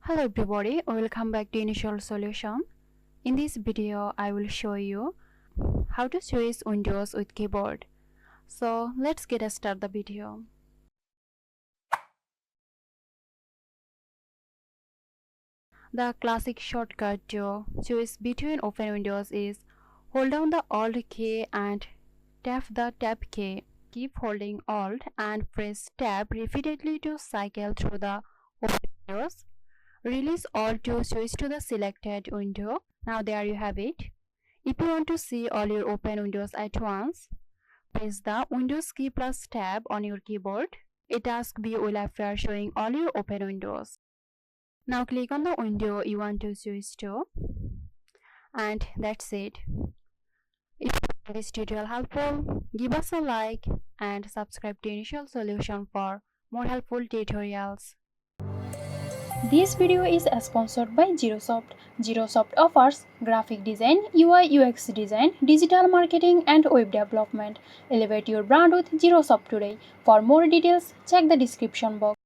Hello everybody, welcome back to Initial Solution. In this video, I will show you how to switch windows with keyboard. So let's get started the video. The classic shortcut to switch between open windows is hold down the Alt key and tap the Tab key. Keep holding Alt and press Tab repeatedly to cycle through the open windows. Release Alt to switch to the selected window. Now there you have it. If you want to see all your open windows at once, press the Windows key plus Tab on your keyboard. A task view will appear showing all your open windows. Now click on the window you want to switch to, and that's it. If you find this tutorial helpful, give us a like and subscribe to Initial Solution for more helpful tutorials. This video is sponsored by Girosoft. Girosoft offers graphic design, UI UX design, digital marketing and web development. Elevate your brand with Girosoft today. For more details, check the description box.